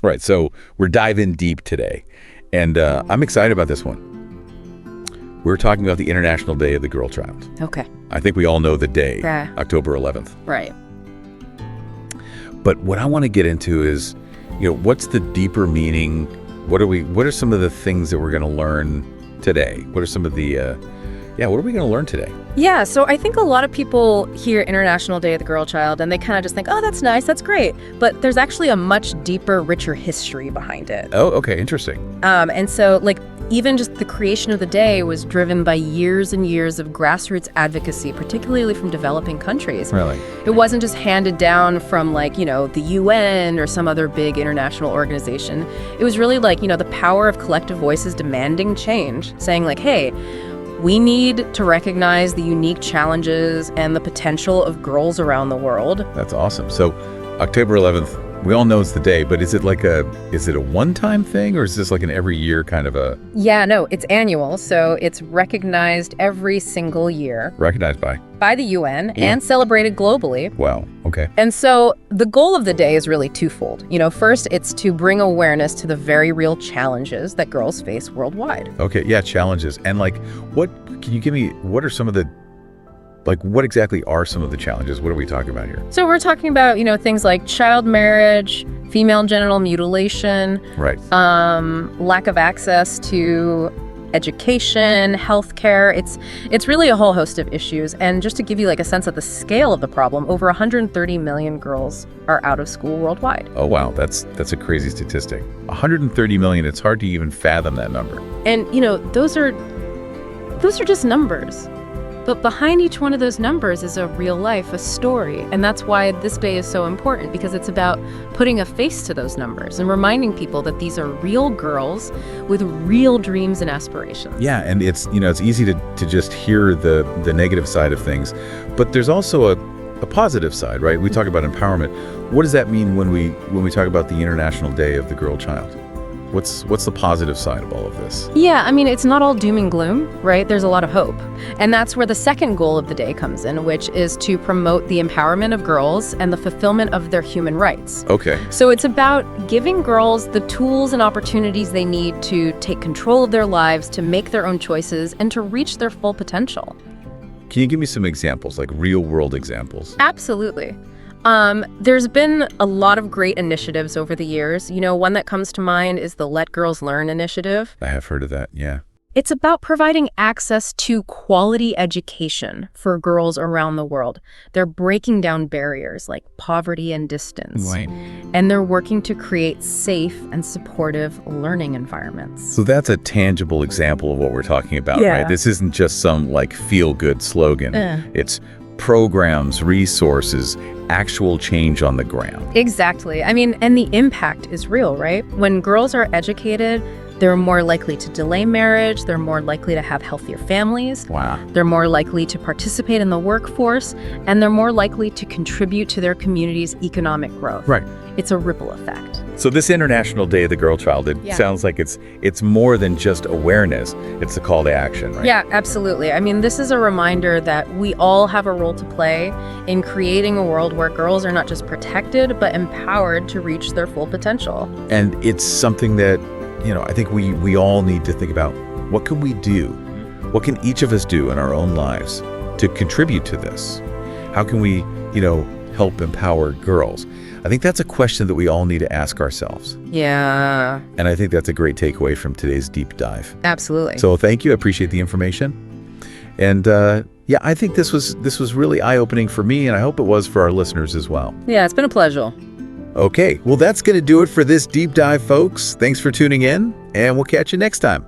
Right. So we're diving deep today. And I'm excited about this one. We're talking about the International Day of the Girl Child. Okay. I think we all know the day, Yeah. October 11th. Right. But what I want to get into is, what's the deeper meaning? What are some of the things that we're going to learn today? What are some of the, what are we going to learn today? Yeah, so I think a lot of people hear International Day of the Girl Child and they kind of just think, oh, that's nice, that's great. But there's actually a much deeper, richer history behind it. Oh, okay, interesting. And so, even just the creation of the day was driven by years and years of grassroots advocacy, particularly from developing countries. Really? It wasn't just handed down from the UN or some other big international organization. It was really the power of collective voices demanding change, saying hey, we need to recognize the unique challenges and the potential of girls around the world. That's awesome. So October 11th, we all know it's the day, but is it a one-time thing, or is this an every year kind of a... Yeah, no, it's annual, so it's recognized every single year. Recognized by the UN and celebrated globally. Wow, okay. And so the goal of the day is really twofold. First, it's to bring awareness to the very real challenges that girls face worldwide. Okay, yeah, challenges. And can you give me, what are some of the, what exactly are some of the challenges? What are we talking about here? So we're talking about, things like child marriage, female genital mutilation, right? Lack of access to education, healthcare. It's really a whole host of issues. And just to give you a sense of the scale of the problem, over 130 million girls are out of school worldwide. Oh, wow. That's a crazy statistic. 130 million. It's hard to even fathom that number. And, those are just numbers. But behind each one of those numbers is a real life, a story. And that's why this day is so important, because it's about putting a face to those numbers and reminding people that these are real girls with real dreams and aspirations. Yeah, and it's easy to just hear the negative side of things. But there's also a positive side, right? We talk about empowerment. What does that mean when we talk about the International Day of the Girl Child? What's the positive side of all of this? Yeah, I mean, it's not all doom and gloom, right? There's a lot of hope. And that's where the second goal of the day comes in, which is to promote the empowerment of girls and the fulfillment of their human rights. Okay. So it's about giving girls the tools and opportunities they need to take control of their lives, to make their own choices, and to reach their full potential. Can you give me some examples, real world examples? Absolutely. There's been a lot of great initiatives over the years. One that comes to mind is the Let Girls Learn initiative. I have heard of that, yeah. It's about providing access to quality education for girls around the world. They're breaking down barriers like poverty and distance. Right. And they're working to create safe and supportive learning environments. So that's a tangible example of what we're talking about, Yeah. right? This isn't just some feel-good slogan. It's programs, resources, actual change on the ground. Exactly. I mean, and the impact is real, right? When girls are educated, they're more likely to delay marriage, they're more likely to have healthier families. Wow. They're more likely to participate in the workforce, and they're more likely to contribute to their community's economic growth. Right. It's a ripple effect. So this International Day of the Girl Child, it sounds like it's more than just awareness. It's a call to action, right? Yeah, absolutely. I mean, this is a reminder that we all have a role to play in creating a world where girls are not just protected, but empowered to reach their full potential. And it's something that, I think we all need to think about. What can we do? What can each of us do in our own lives to contribute to this? How can we, help empower girls? I think that's a question that we all need to ask ourselves. Yeah. And I think that's a great takeaway from today's deep dive. Absolutely. So thank you. I appreciate the information. And I think this was really eye-opening for me, and I hope it was for our listeners as well. Yeah, it's been a pleasure. Okay, well, that's going to do it for this deep dive, folks. Thanks for tuning in, and we'll catch you next time.